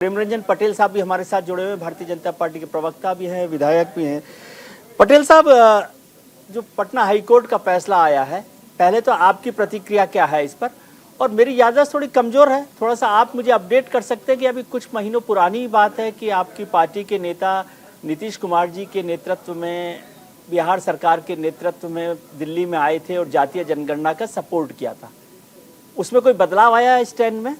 प्रेमरंजन पटेल साहब भी हमारे साथ जुड़े हुए हैं, भारतीय जनता पार्टी के प्रवक्ता भी हैं, विधायक भी हैं। पटेल साहब, जो पटना हाईकोर्ट का फैसला आया है, पहले तो आपकी प्रतिक्रिया क्या है इस पर? और मेरी याददाश्त थोड़ी कमजोर है, थोड़ा सा आप मुझे अपडेट कर सकते हैं कि अभी कुछ महीनों पुरानी बात है कि आपकी पार्टी के नेता नीतीश कुमार जी के नेतृत्व में, बिहार सरकार के नेतृत्व में दिल्ली में आए थे और जातीय जनगणना का सपोर्ट किया था। उसमें कोई बदलाव आया है स्टैंड में?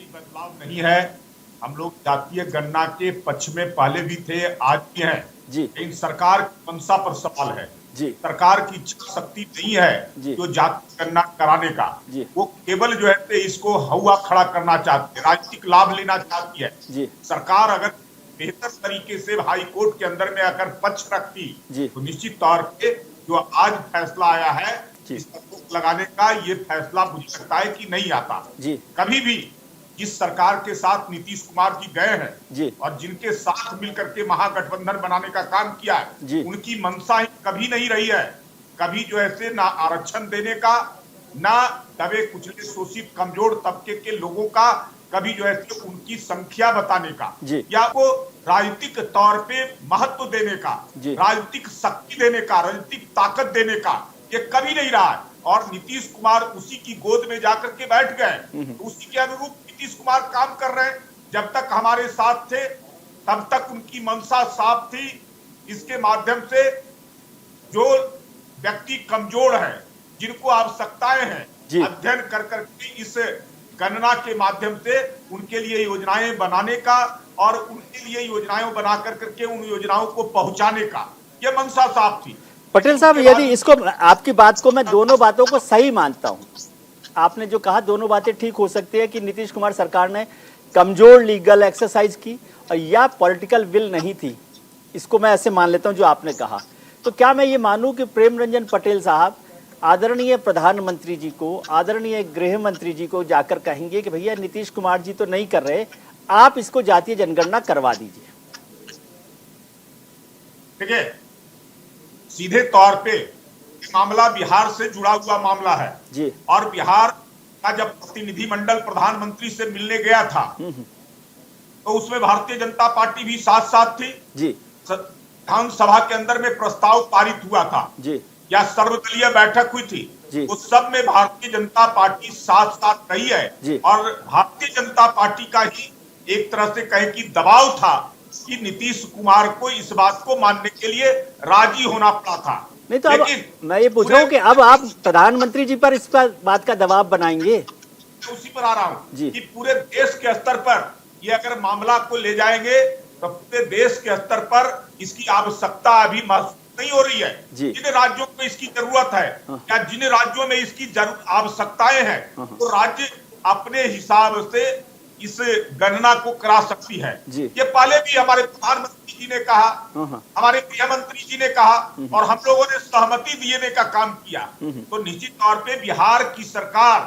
बदलाव नहीं है। हम लोग जातीय गणना के पक्ष में पहले भी थे, आज भी हैं जी। लेकिन सरकार की मंशा पर सवाल है जी। सरकार की इच्छा शक्ति नहीं है जो जातीय गणना कराने का। वो केवल जो है इसको हवा खड़ा करना चाहती है, राजनीतिक लाभ लेना चाहती है जी। सरकार अगर बेहतर तरीके से हाई कोर्ट के अंदर में अगर पक्ष रखती तो निश्चित तौर पे जो आज फैसला आया है इस पर रोक लगाने का, ये फैसला मुझे लगता है कि नहीं आता जी। कभी भी जिस सरकार के साथ नीतीश कुमार जी गए हैं और जिनके साथ मिलकर के महागठबंधन बनाने का काम किया है, उनकी मंशा कभी नहीं रही है कभी जो है ना आरक्षण देने का, ना दबे कुचले शोषित कमजोर तबके के लोगों का कभी जो है उनकी संख्या बताने का या वो राजनीतिक तौर पे महत्व देने का, राजनीतिक शक्ति देने का, राजनीतिक ताकत देने का, ये कभी नहीं रहा है। और नीतीश कुमार उसी की गोद में जाकर के बैठ गए, तो उसी के अनुरूप नीतीश कुमार काम कर रहे हैं। जब तक हमारे साथ थे तब तक उनकी मंशा साफ थी। इसके माध्यम से जो व्यक्ति कमजोर है, जिनको आवश्यकताएं हैं, अध्ययन कर करके इस गणना के माध्यम से उनके लिए योजनाएं बनाने का और उनके लिए योजनाएं बना करके उन योजनाओं को पहुंचाने का, यह मंशा साफ थी। पटेल साहब, यदि इसको, आपकी बात को मैं दोनों बातों को सही मानता हूं, आपने जो कहा दोनों बातें ठीक हो सकती है कि नीतीश कुमार सरकार ने कमजोर लीगल एक्सरसाइज की और या पॉलिटिकल विल नहीं थी, इसको मैं ऐसे मान लेता हूं जो आपने कहा। तो क्या मैं ये मानूं कि प्रेमरंजन पटेल साहब आदरणीय प्रधानमंत्री जी को, आदरणीय गृह मंत्री जी को जाकर कहेंगे कि भैया नीतीश कुमार जी तो नहीं कर रहे, आप इसको जातीय जनगणना करवा दीजिए? देखिए, सीधे तौर पे मामला बिहार से जुड़ा हुआ मामला है जी। और बिहार का जब प्रतिनिधिमंडल प्रधानमंत्री से मिलने गया था तो उसमें भारतीय जनता पार्टी भी साथ साथ थी जी। विधानसभा के अंदर में प्रस्ताव पारित हुआ था जी, या सर्वदलीय बैठक हुई थी जी। उस सब में भारतीय जनता पार्टी साथ साथ रही है जी। और भारतीय जनता पार्टी का ही एक तरह से कहे कि दबाव था कि नीतीश कुमार को इस बात को मानने के लिए राजी होना पड़ा था। नहीं तो अब मैं ये पूछ रहा हूँ कि अब आप प्रधानमंत्री जी पर इस बात का दबाव बनाएंगे? उसी पर आ रहा हूँ कि पूरे देश के स्तर पर ये अगर मामला को ले जाएंगे तो पूरे देश के स्तर पर इसकी आवश्यकता अभी महसूस नहीं हो रही है। जिन राज्यों को इसकी जरूरत है या जिन राज्यों में इसकी आवश्यकताएं हैं, तो राज्य अपने हिसाब से इस गणना को करा सकती है। ये पहले भी हमारे प्रधानमंत्री जी ने कहा, हमारे गृह मंत्री जी ने कहा और हम लोगों ने सहमति देने का काम किया। तो निश्चित तौर पे बिहार की सरकार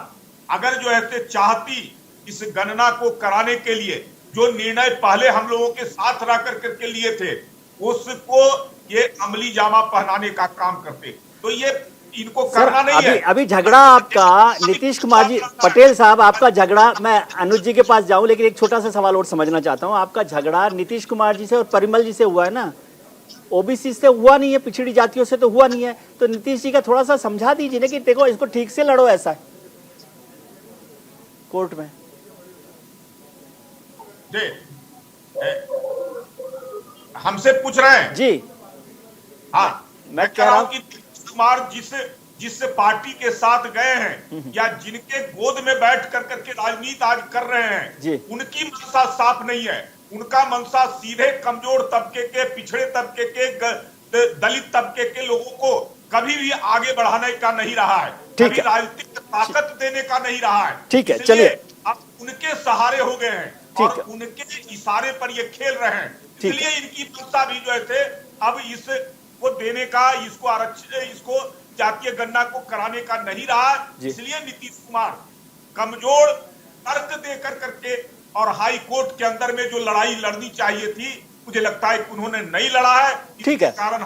अगर जो है चाहती इस गणना को कराने के लिए, जो निर्णय पहले हम लोगों के साथ रह करके लिए थे, उसको ये अमली जामा पहनाने का काम करते। तो ये इनको करना नहीं है। अभी झगड़ा आपका नीतीश कुमार जी, पटेल साहब, आपका झगड़ा, मैं अनुज जी के पास जाऊं लेकिन एक छोटा सा सवाल और समझना चाहता हूं। आपका झगड़ा नीतीश कुमार जी से और परिमल जी से हुआ है ना, ओबीसी से हुआ नहीं है, पिछड़ी जातियों से तो हुआ नहीं है। तो नीतीश जी का थोड़ा सा समझा दीजिए ना कि देखो इसको ठीक से लड़ो, ऐसा कोर्ट में। हमसे पूछ रहे हैं जी? हाँ, मैं कह रहा हूं कि कुमार जिस पार्टी के साथ गए हैं या जिनके गोद में बैठ करके राजनीति आज कर रहे हैं, उनकी मंशा साफ नहीं है। उनका मंशा सीधे कमजोर तबके के, पिछड़े तबके के, दलित तबके के लोगों को कभी भी आगे बढ़ाने का नहीं रहा है, कभी राजनीतिक ताकत देने का नहीं रहा है। ठीक है, चलिए, अब उनके सहारे हो गए हैं और उनके इशारे पर ये खेल रहे हैं, इसलिए इनकी मंशा भी जो है अब इस को देने का, इसको आरक्षण, इसको जातीय गणना को कराने का नहीं रहा। इसलिए नीतीश कुमार कमजोर तर्क देकर करके और हाई कोर्ट के अंदर में जो लड़ाई लड़नी चाहिए थी, मुझे लगता है कि उन्होंने नहीं लड़ा है। ठीक है। कारण